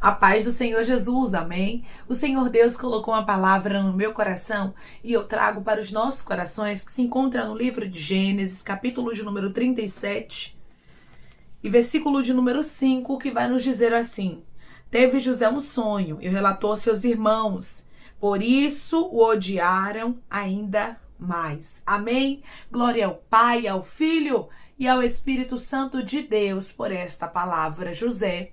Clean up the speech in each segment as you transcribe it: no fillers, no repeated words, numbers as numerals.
A paz do Senhor Jesus, amém? O Senhor Deus colocou uma palavra no meu coração e eu trago para os nossos corações, que se encontra no livro de Gênesis, capítulo de número 37 e versículo de número 5, que vai nos dizer assim: Teve José um sonho e relatou aos seus irmãos, por isso o odiaram ainda mais. Amém? Glória ao Pai, ao Filho e ao Espírito Santo de Deus por esta palavra. José,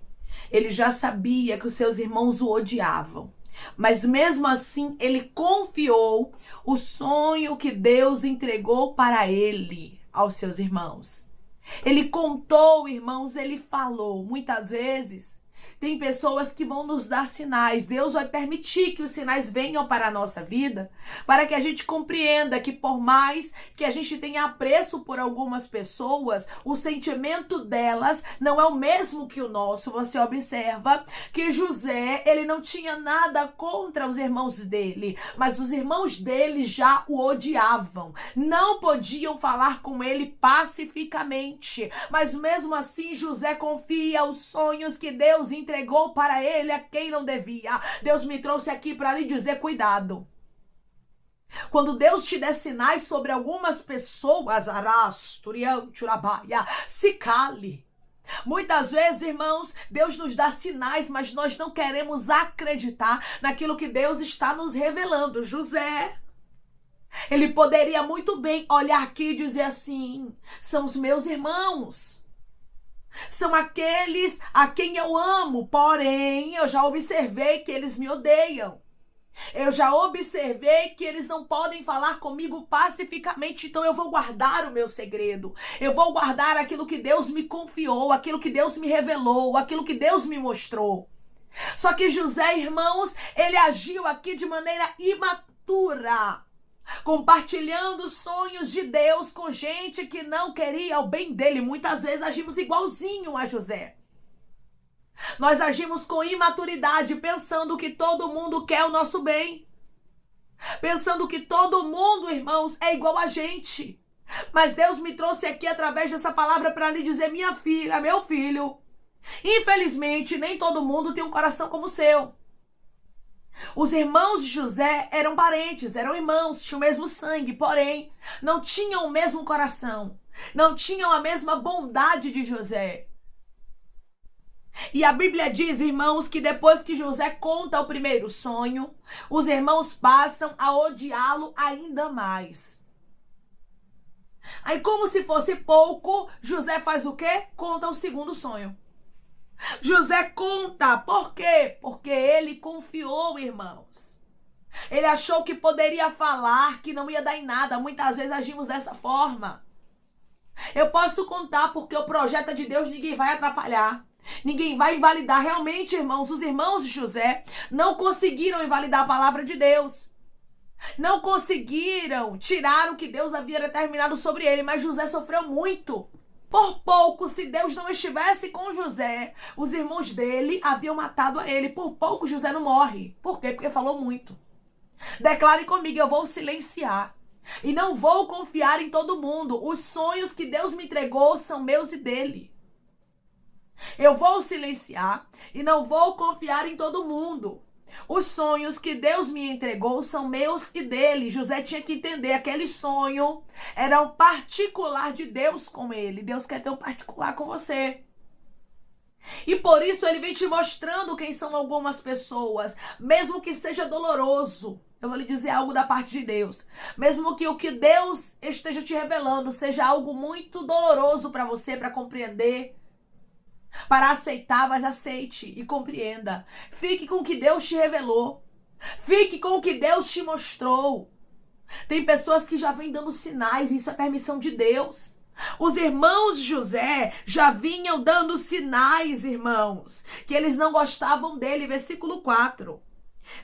ele já sabia que os seus irmãos o odiavam, mas mesmo assim ele confiou o sonho que Deus entregou para ele aos seus irmãos. Ele contou, irmãos, ele falou. Muitas vezes tem pessoas que vão nos dar sinais. Deus vai permitir que os sinais venham para a nossa vida, para que a gente compreenda que por mais que a gente tenha apreço por algumas pessoas, o sentimento delas não é o mesmo que o nosso. Você observa que José, ele não tinha nada contra os irmãos dele, mas os irmãos dele já o odiavam. Não podiam falar com ele pacificamente, mas mesmo assim José confia os sonhos que Deus entregou para ele a quem não devia. Deus me trouxe aqui para lhe dizer: cuidado. Quando Deus te der sinais sobre algumas pessoas, se cale. Muitas vezes, irmãos, Deus nos dá sinais, mas nós não queremos acreditar naquilo que Deus está nos revelando. José, ele poderia muito bem olhar aqui e dizer assim: são os meus irmãos, são aqueles a quem eu amo, porém eu já observei que eles me odeiam. Eu já observei que eles não podem falar comigo pacificamente, então eu vou guardar o meu segredo. Eu vou guardar aquilo que Deus me confiou, aquilo que Deus me revelou, aquilo que Deus me mostrou. Só que José, irmãos, ele agiu aqui de maneira imatura, compartilhando sonhos de Deus com gente que não queria o bem dele. Muitas vezes agimos igualzinho a José. Nós agimos com imaturidade, pensando que todo mundo quer o nosso bem. Pensando que todo mundo, irmãos, é igual a gente. Mas Deus me trouxe aqui através dessa palavra para lhe dizer: minha filha, meu filho, infelizmente nem todo mundo tem um coração como o seu. Os irmãos de José eram parentes, eram irmãos, tinham o mesmo sangue, porém não tinham o mesmo coração, não tinham a mesma bondade de José. E a Bíblia diz, irmãos, que depois que José conta o primeiro sonho, os irmãos passam a odiá-lo ainda mais. Aí, como se fosse pouco, José faz o quê? Conta o segundo sonho. José conta. Por quê? Porque ele confiou, irmãos. Ele achou que poderia falar, que não ia dar em nada. Muitas vezes agimos dessa forma. Eu posso contar porque o projeto é de Deus, ninguém vai atrapalhar. Ninguém vai invalidar. Realmente, irmãos, os irmãos de José não conseguiram invalidar a palavra de Deus. Não conseguiram tirar o que Deus havia determinado sobre ele. Mas José sofreu muito. Por pouco, se Deus não estivesse com José, os irmãos dele haviam matado a ele. Por pouco, José não morre. Por quê? Porque falou muito. Declare comigo: eu vou silenciar. E não vou confiar em todo mundo. Os sonhos que Deus me entregou são meus e dele. Eu vou silenciar e não vou confiar em todo mundo. Os sonhos que Deus me entregou são meus e dele. José tinha que entender, aquele sonho era um particular de Deus com ele. Deus quer ter um particular com você. E por isso ele vem te mostrando quem são algumas pessoas, mesmo que seja doloroso. Eu vou lhe dizer algo da parte de Deus. Mesmo que o que Deus esteja te revelando seja algo muito doloroso para você, para compreender, para aceitar, mas aceite e compreenda. Fique com o que Deus te revelou. Fique com o que Deus te mostrou. Tem pessoas que já vêm dando sinais, e isso é permissão de Deus. Os irmãos de José já vinham dando sinais, irmãos, que eles não gostavam dele. Versículo 4.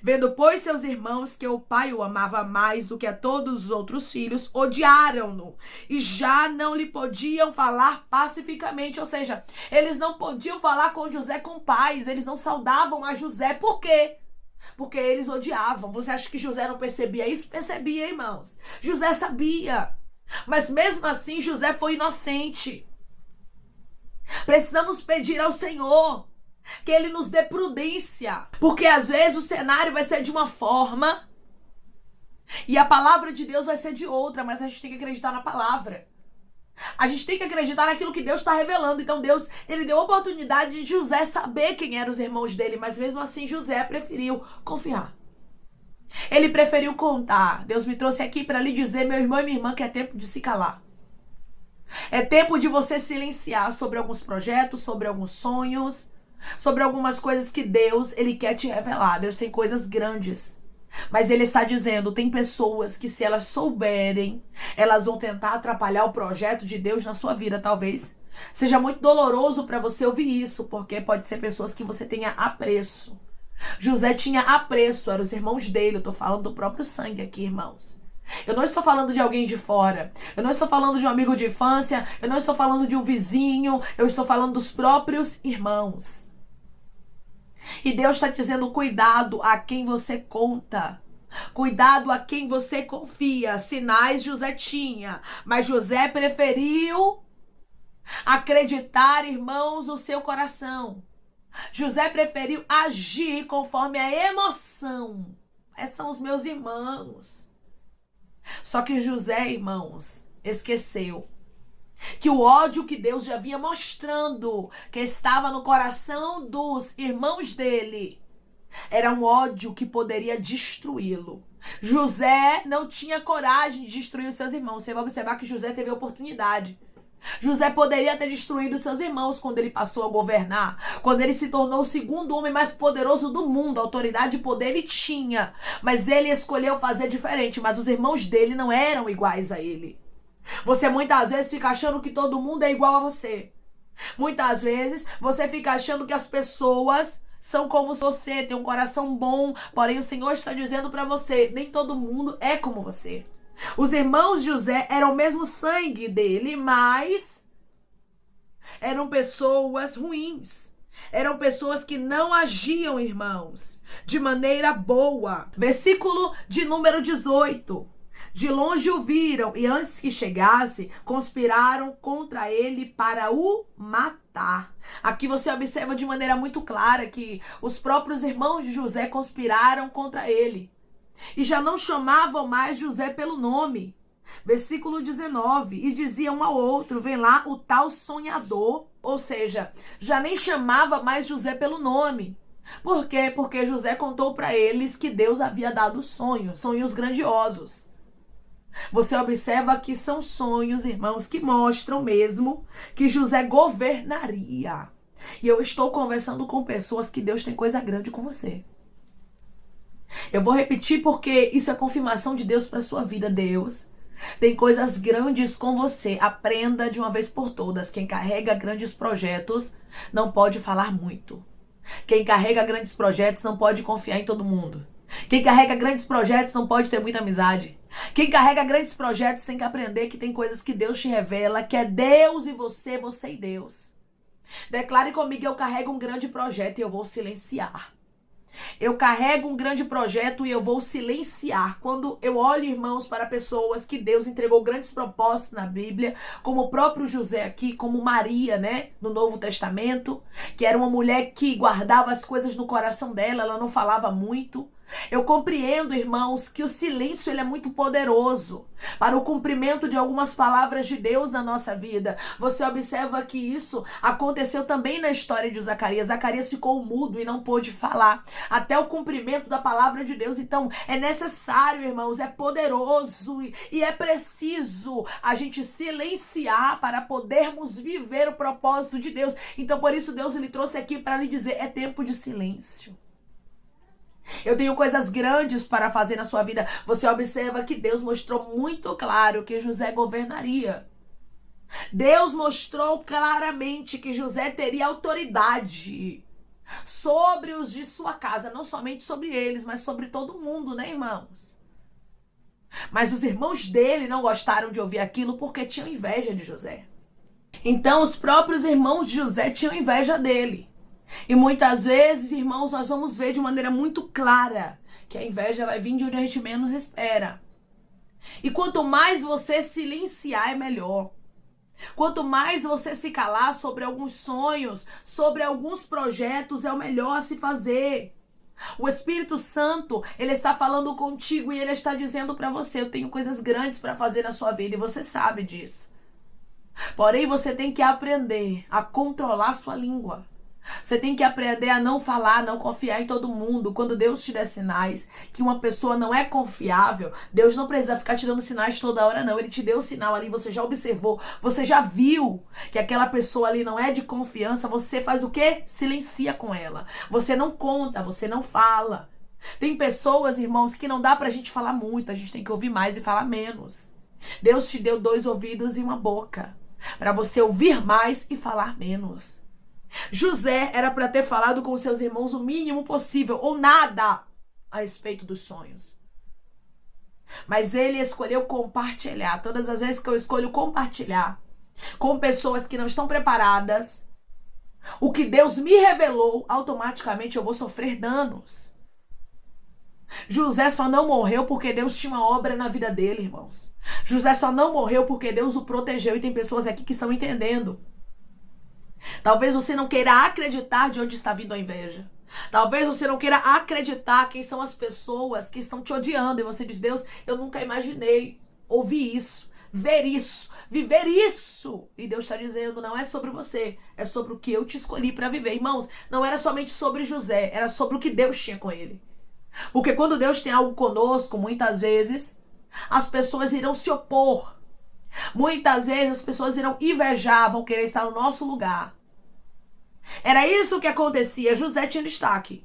Vendo, pois, seus irmãos que o pai o amava mais do que a todos os outros filhos, odiaram-no e já não lhe podiam falar pacificamente. Ou seja, eles não podiam falar com José com paz, eles não saudavam a José. Por quê? Porque eles odiavam. Você acha que José não percebia isso? Percebia, irmãos. José sabia. Mas mesmo assim, José foi inocente. Precisamos pedir ao Senhor Que Ele nos dê prudência. Porque às vezes o cenário vai ser de uma forma e a palavra de Deus vai ser de outra, mas a gente tem que acreditar na palavra. A gente tem que acreditar naquilo que Deus está revelando. Então Deus, Ele deu a oportunidade de José saber quem eram os irmãos dele, mas mesmo assim José preferiu confiar. Ele preferiu contar. Deus me trouxe aqui para lhe dizer, meu irmão e minha irmã, que é tempo de se calar. É tempo de você silenciar sobre alguns projetos, sobre alguns sonhos, sobre algumas coisas que Deus, Ele quer te revelar. Deus tem coisas grandes. Mas Ele está dizendo, tem pessoas que se elas souberem, elas vão tentar atrapalhar o projeto de Deus na sua vida, talvez. Seja muito doloroso para você ouvir isso, porque pode ser pessoas que você tenha apreço. José tinha apreço, eram os irmãos dele, eu tô falando do próprio sangue aqui, irmãos. Eu não estou falando de alguém de fora, eu não estou falando de um amigo de infância, eu não estou falando de um vizinho, eu estou falando dos próprios irmãos. E Deus está dizendo, cuidado a quem você conta. Cuidado a quem você confia. Sinais José tinha, mas José preferiu acreditar, irmãos, o seu coração. José preferiu agir conforme a emoção. Esses são os meus irmãos. Só que José, irmãos, esqueceu que o ódio que Deus já vinha mostrando, que estava no coração dos irmãos dele, era um ódio que poderia destruí-lo. José não tinha coragem de destruir os seus irmãos. Você vai observar que José teve a oportunidade. José poderia ter destruído seus irmãos quando ele passou a governar, quando ele se tornou o segundo homem mais poderoso do mundo. Autoridade e poder ele tinha, mas ele escolheu fazer diferente. Mas os irmãos dele não eram iguais a ele. Você muitas vezes fica achando que todo mundo é igual a você. Muitas vezes você fica achando que as pessoas são como você, tem um coração bom, porém o Senhor está dizendo para você, nem todo mundo é como você. Os irmãos de José eram o mesmo sangue dele, mas eram pessoas ruins. Eram pessoas que não agiam, irmãos, de maneira boa. Versículo de número 18. De longe o viram e antes que chegasse, conspiraram contra ele para o matar. Aqui você observa de maneira muito clara que os próprios irmãos de José conspiraram contra ele. E já não chamavam mais José pelo nome. Versículo 19. E diziam um ao outro, vem lá o tal sonhador. Ou seja, já nem chamava mais José pelo nome. Por quê? Porque José contou para eles que Deus havia dado sonhos, sonhos grandiosos. Você observa que são sonhos, irmãos, que mostram mesmo que José governaria. E eu estou conversando com pessoas que Deus tem coisa grande com você. Eu vou repetir porque isso é confirmação de Deus para sua vida. Deus tem coisas grandes com você. Aprenda de uma vez por todas. Quem carrega grandes projetos não pode falar muito. Quem carrega grandes projetos não pode confiar em todo mundo. Quem carrega grandes projetos não pode ter muita amizade. Quem carrega grandes projetos tem que aprender que tem coisas que Deus te revela, que é Deus e você, você e Deus. Declare comigo, eu carrego um grande projeto e eu vou silenciar. Eu carrego um grande projeto e eu vou silenciar. Quando eu olho, irmãos, para pessoas que Deus entregou grandes propósitos na Bíblia, como o próprio José aqui, como Maria, né, no Novo Testamento, que era uma mulher que guardava as coisas no coração dela, ela não falava muito. Eu compreendo, irmãos, que o silêncio ele é muito poderoso para o cumprimento de algumas palavras de Deus na nossa vida. Você observa que isso aconteceu também na história de Zacarias. Zacarias ficou mudo e não pôde falar até o cumprimento da palavra de Deus. Então, é necessário, irmãos, é poderoso e é preciso a gente silenciar para podermos viver o propósito de Deus. Então, por isso, Deus ele trouxe aqui para lhe dizer, é tempo de silêncio. Eu tenho coisas grandes para fazer na sua vida. Você observa que Deus mostrou muito claro que José governaria. Deus mostrou claramente que José teria autoridade sobre os de sua casa. Não somente sobre eles, mas sobre todo mundo, né, irmãos? Mas os irmãos dele não gostaram de ouvir aquilo porque tinham inveja de José. Então, os próprios irmãos de José tinham inveja dele. E muitas vezes, irmãos, nós vamos ver de maneira muito clara que a inveja vai vir de onde a gente menos espera. E quanto mais você silenciar, é melhor. Quanto mais você se calar sobre alguns sonhos, sobre alguns projetos, é o melhor a se fazer. O Espírito Santo, ele está falando contigo e ele está dizendo para você: eu tenho coisas grandes para fazer na sua vida e você sabe disso. Porém, você tem que aprender a controlar sua língua. Você tem que aprender a não falar, não confiar em todo mundo. Quando Deus te der sinais que uma pessoa não é confiável, Deus não precisa ficar te dando sinais toda hora, não. Ele te deu o sinal ali, você já observou, você já viu que aquela pessoa ali não é de confiança. Você faz o quê? Silencia com ela. Você não conta, você não fala. Tem pessoas, irmãos, que não dá pra gente falar muito. A gente tem que ouvir mais e falar menos. Deus te deu 2 ouvidos e uma boca para você ouvir mais e falar menos. José era para ter falado com seus irmãos o mínimo possível, ou nada, a respeito dos sonhos. Mas ele escolheu compartilhar. Todas as vezes que eu escolho compartilhar com pessoas que não estão preparadas, o que Deus me revelou, automaticamente eu vou sofrer danos. José só não morreu porque Deus tinha uma obra na vida dele, irmãos. José só não morreu porque Deus o protegeu. E tem pessoas aqui que estão entendendo. Talvez você não queira acreditar de onde está vindo a inveja. Talvez você não queira acreditar quem são as pessoas que estão te odiando. E você diz: Deus, eu nunca imaginei ouvir isso, ver isso, viver isso. E Deus está dizendo: não é sobre você, é sobre o que eu te escolhi para viver. Irmãos, não era somente sobre José, era sobre o que Deus tinha com ele. Porque quando Deus tem algo conosco, muitas vezes as pessoas irão se opor. Muitas vezes as pessoas irão invejar, vão querer estar no nosso lugar. Era isso que acontecia. José tinha destaque.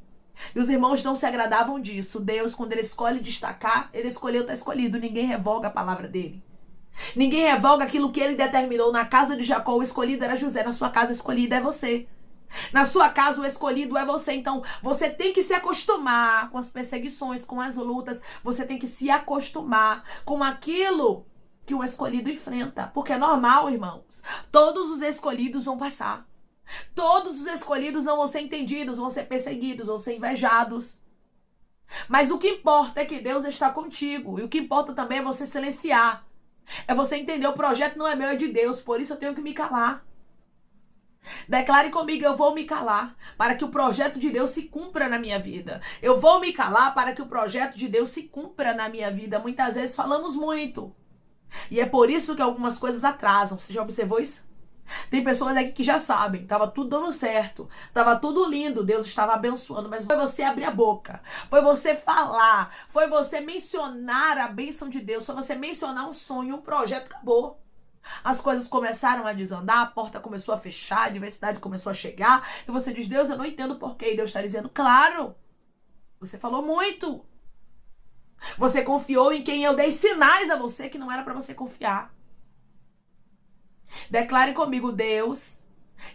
E os irmãos não se agradavam disso. Deus, quando ele escolhe destacar, ele escolheu estar escolhido. Ninguém revoga a palavra dele. Ninguém revoga aquilo que ele determinou. Na casa de Jacó, o escolhido era José. Na sua casa, o escolhido é você. Na sua casa, o escolhido é você. Então, você tem que se acostumar com as perseguições, com as lutas. Você tem que se acostumar com aquilo que o escolhido enfrenta. Porque é normal, irmãos. Todos os escolhidos vão passar. Todos os escolhidos não vão ser entendidos, vão ser perseguidos, vão ser invejados. Mas o que importa é que Deus está contigo. E o que importa também é você silenciar. É você entender: o projeto não é meu, é de Deus. Por isso eu tenho que me calar. Declare comigo: eu vou me calar para que o projeto de Deus se cumpra na minha vida. Eu vou me calar para que o projeto de Deus se cumpra na minha vida. Muitas vezes falamos muito. E é por isso que algumas coisas atrasam. Você já observou isso? Tem pessoas aqui que já sabem, estava tudo dando certo, estava tudo lindo, Deus estava abençoando, mas foi você abrir a boca, foi você falar, foi você mencionar a bênção de Deus, foi você mencionar um sonho, um projeto, acabou. As coisas começaram a desandar, a porta começou a fechar, a adversidade começou a chegar, e você diz: Deus, eu não entendo porquê. E Deus está dizendo: claro, você falou muito. Você confiou em quem eu dei sinais a você que não era para você confiar. Declare comigo: Deus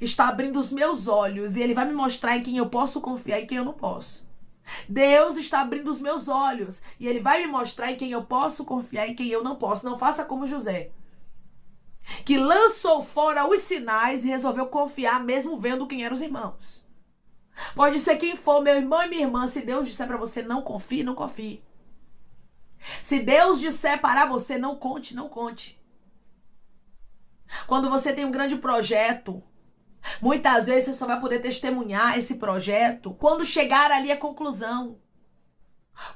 está abrindo os meus olhos e Ele vai me mostrar em quem eu posso confiar e em quem eu não posso. Deus está abrindo os meus olhos e Ele vai me mostrar em quem eu posso confiar e em quem eu não posso. Não faça como José, que lançou fora os sinais e resolveu confiar mesmo vendo quem eram os irmãos. Pode ser quem for, meu irmão e minha irmã. Se Deus disser para você: não confie, não confie. Se Deus disser para você: não conte, não conte. Quando você tem um grande projeto, muitas vezes você só vai poder testemunhar esse projeto quando chegar ali a conclusão.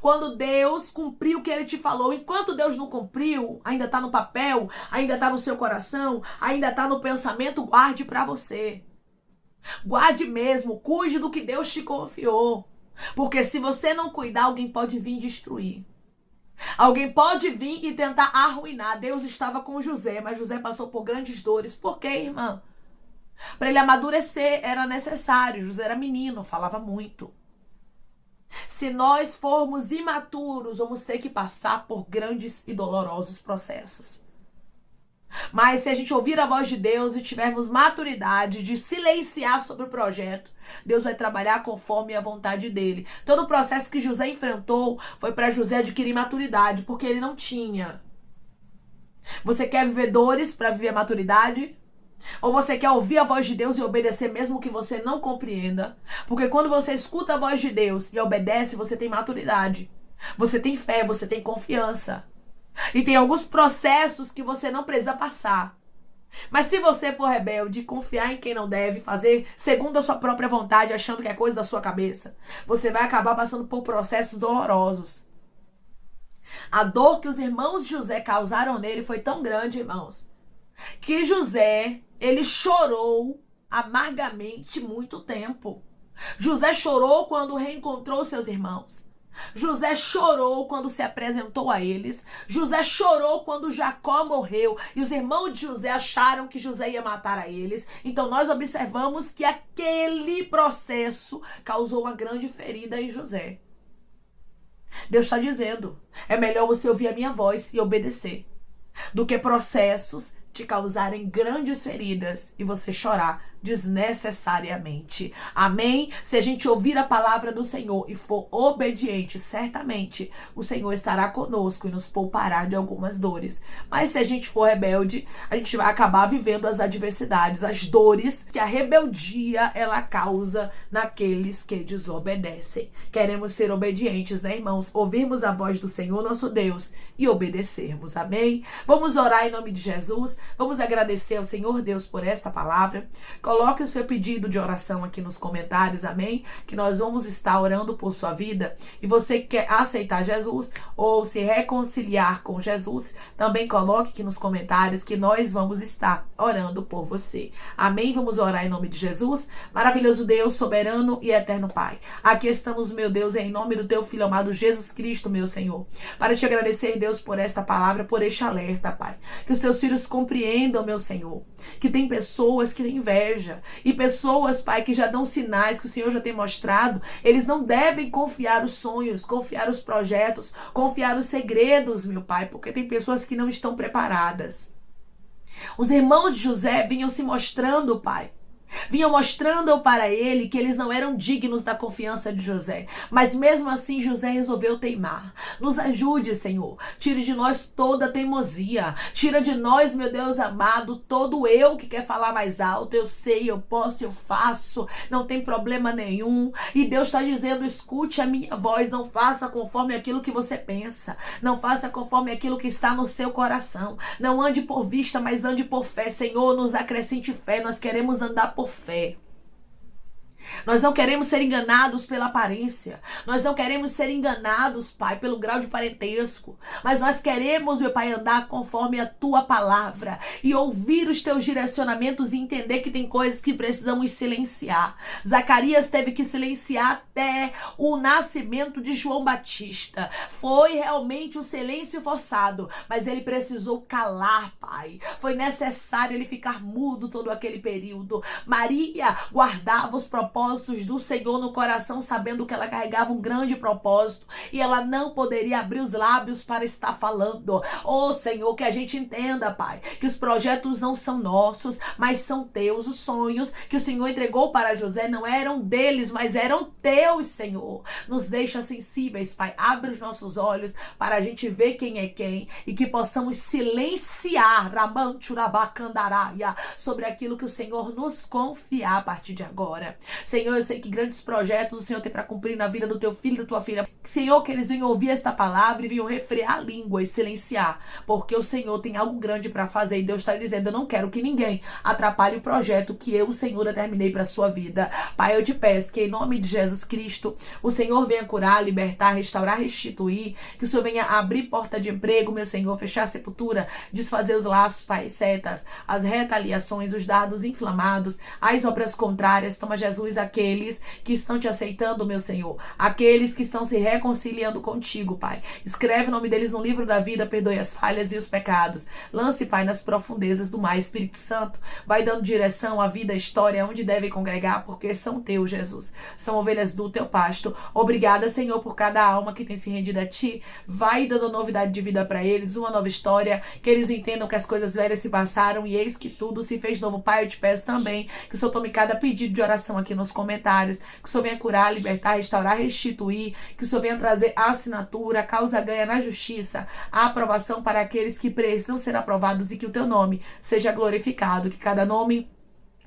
Quando Deus cumpriu o que Ele te falou. Enquanto Deus não cumpriu, ainda está no papel, ainda está no seu coração, ainda está no pensamento, guarde para você. Guarde mesmo, cuide do que Deus te confiou. Porque se você não cuidar, alguém pode vir destruir. Alguém pode vir e tentar arruinar. Deus estava com José, mas José passou por grandes dores. Por quê, irmã? Para ele amadurecer era necessário. José era menino, falava muito. Se nós formos imaturos, vamos ter que passar por grandes e dolorosos processos. Mas se a gente ouvir a voz de Deus e tivermos maturidade de silenciar sobre o projeto, Deus vai trabalhar conforme a vontade dele. Todo o processo que José enfrentou foi para José adquirir maturidade, porque ele não tinha. Você quer viver dores para viver maturidade? Ou você quer ouvir a voz de Deus e obedecer mesmo que você não compreenda? Porque quando você escuta a voz de Deus e obedece, você tem maturidade. Você tem fé, você tem confiança. E tem alguns processos que você não precisa passar. Mas se você for rebelde, confiar em quem não deve, fazer segundo a sua própria vontade, achando que é coisa da sua cabeça, você vai acabar passando por processos dolorosos. A dor que os irmãos de José causaram nele foi tão grande, irmãos, que José, ele chorou amargamente muito tempo. José chorou quando reencontrou seus irmãos. José chorou quando se apresentou a eles. José chorou quando Jacó morreu e os irmãos de José acharam que José ia matar a eles. Então nós observamos que aquele processo causou uma grande ferida em José. Deus está dizendo, é melhor você ouvir a minha voz e obedecer, do que processos te causarem grandes feridas e você chorar desnecessariamente. Amém? Se a gente ouvir a palavra do Senhor e for obediente, certamente o Senhor estará conosco e nos poupará de algumas dores. Mas se a gente for rebelde, a gente vai acabar vivendo as adversidades, as dores que a rebeldia ela causa naqueles que desobedecem. Queremos ser obedientes, né, irmãos? Ouvirmos a voz do Senhor, nosso Deus, e obedecermos. Amém? Vamos orar em nome de Jesus. Vamos agradecer ao Senhor Deus por esta palavra. Coloque o seu pedido de oração aqui nos comentários, amém? Que nós vamos estar orando por sua vida. E você que quer aceitar Jesus ou se reconciliar com Jesus, também coloque aqui nos comentários que nós vamos estar orando por você. Amém? Vamos orar em nome de Jesus. Maravilhoso Deus, soberano e eterno Pai. Aqui estamos, meu Deus, em nome do teu Filho amado Jesus Cristo, meu Senhor. Para te agradecer, Deus, por esta palavra, por este alerta, Pai. Que os teus filhos compreendam, meu Senhor, que tem pessoas que têm inveja e pessoas, Pai, que já dão sinais que o Senhor já tem mostrado. Eles não devem confiar os sonhos, confiar os projetos, confiar os segredos, meu Pai, porque tem pessoas que não estão preparadas. Os irmãos de José vinham se mostrando, Pai, vinham mostrando para ele que eles não eram dignos da confiança de José. Mas mesmo assim José resolveu teimar. Nos ajude, Senhor. Tire de nós toda a teimosia. Tira de nós, meu Deus amado, todo eu que quer falar mais alto. Eu sei, eu posso, eu faço. Não tem problema nenhum. E Deus está dizendo, escute a minha voz. Não faça conforme aquilo que você pensa. Não faça conforme aquilo que está no seu coração. Não ande por vista, mas ande por fé. Senhor, nos acrescente fé. Nós queremos andar por fé. Nós não queremos ser enganados pela aparência. Nós não queremos ser enganados, Pai, pelo grau de parentesco. Mas nós queremos, meu Pai, andar conforme a tua palavra e ouvir os teus direcionamentos e entender que tem coisas que precisamos silenciar. Zacarias teve que silenciar até o nascimento de João Batista. Foi realmente um silêncio forçado, mas ele precisou calar, Pai. Foi necessário ele ficar mudo todo aquele período. Maria guardava os propósitos do Senhor no coração, sabendo que ela carregava um grande propósito e ela não poderia abrir os lábios para estar falando. Oh, Senhor, que a gente entenda, Pai, que os projetos não são nossos, mas são teus. Os sonhos que o Senhor entregou para José não eram deles, mas eram teus, Senhor. Nos deixa sensíveis, Pai. Abre os nossos olhos para a gente ver quem é quem e que possamos silenciar sobre aquilo que o Senhor nos confiar a partir de agora. Senhor, eu sei que grandes projetos o Senhor tem para cumprir na vida do teu filho e da tua filha. Senhor, que eles venham ouvir esta palavra e venham refrear a língua e silenciar, porque o Senhor tem algo grande para fazer e Deus está dizendo, eu não quero que ninguém atrapalhe o projeto que eu, o Senhor, determinei para a sua vida. Pai, eu te peço que em nome de Jesus Cristo, o Senhor venha curar, libertar, restaurar, restituir, que o Senhor venha abrir porta de emprego, meu Senhor, fechar a sepultura, desfazer os laços, Pai, setas, as retaliações, os dardos inflamados, as obras contrárias. Toma, Jesus, aqueles que estão te aceitando, meu Senhor, aqueles que estão se reconciliando contigo, Pai. Escreve o nome deles no livro da vida, perdoe as falhas e os pecados. Lance, Pai, nas profundezas do mar. Espírito Santo, vai dando direção à vida, à história, onde devem congregar, porque são teus, Jesus. São ovelhas do teu pasto. Obrigada, Senhor, por cada alma que tem se rendido a ti. Vai dando novidade de vida para eles, uma nova história, que eles entendam que as coisas velhas se passaram e eis que tudo se fez novo. Pai, eu te peço também que o Senhor tome cada pedido de oração aqui nos comentários, que o Senhor venha curar, libertar, restaurar, restituir, que o Senhor venha trazer a assinatura, a causa ganha na justiça, a aprovação para aqueles que precisam ser aprovados e que o teu nome seja glorificado, que cada nome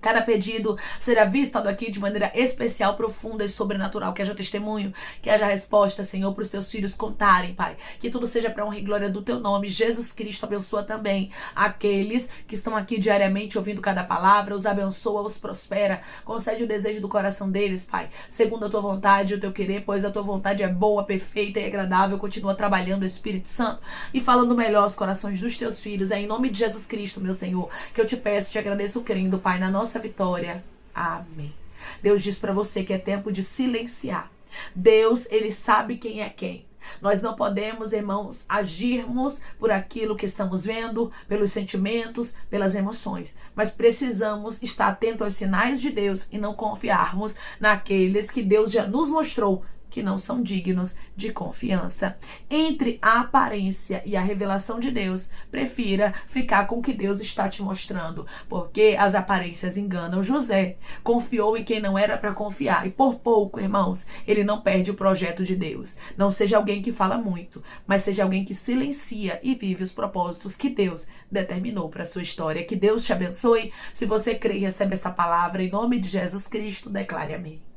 Cada pedido será visto aqui de maneira especial, profunda e sobrenatural. Que haja testemunho, que haja resposta, Senhor, para os teus filhos contarem, Pai. Que tudo seja para honra e glória do teu nome. Jesus Cristo abençoa também aqueles que estão aqui diariamente ouvindo cada palavra. Os abençoa, os prospera. Concede o desejo do coração deles, Pai. Segundo a tua vontade e o teu querer, pois a tua vontade é boa, perfeita e agradável. Continua trabalhando o Espírito Santo e falando melhor aos corações dos teus filhos. É em nome de Jesus Cristo, meu Senhor, que eu te peço, te agradeço crendo, Pai, na nossa vitória. Amém. Deus diz para você que é tempo de silenciar. Deus, ele sabe quem é quem. Nós não podemos, irmãos, agirmos por aquilo que estamos vendo, pelos sentimentos, pelas emoções. Mas precisamos estar atentos aos sinais de Deus e não confiarmos naqueles que Deus já nos mostrou que não são dignos de confiança. Entre a aparência e a revelação de Deus, prefira ficar com o que Deus está te mostrando, porque as aparências enganam. José confiou em quem não era para confiar, e por pouco, irmãos, ele não perde o projeto de Deus. Não seja alguém que fala muito, mas seja alguém que silencia e vive os propósitos que Deus determinou para a sua história. Que Deus te abençoe. Se você crê e recebe esta palavra, em nome de Jesus Cristo, declare amém.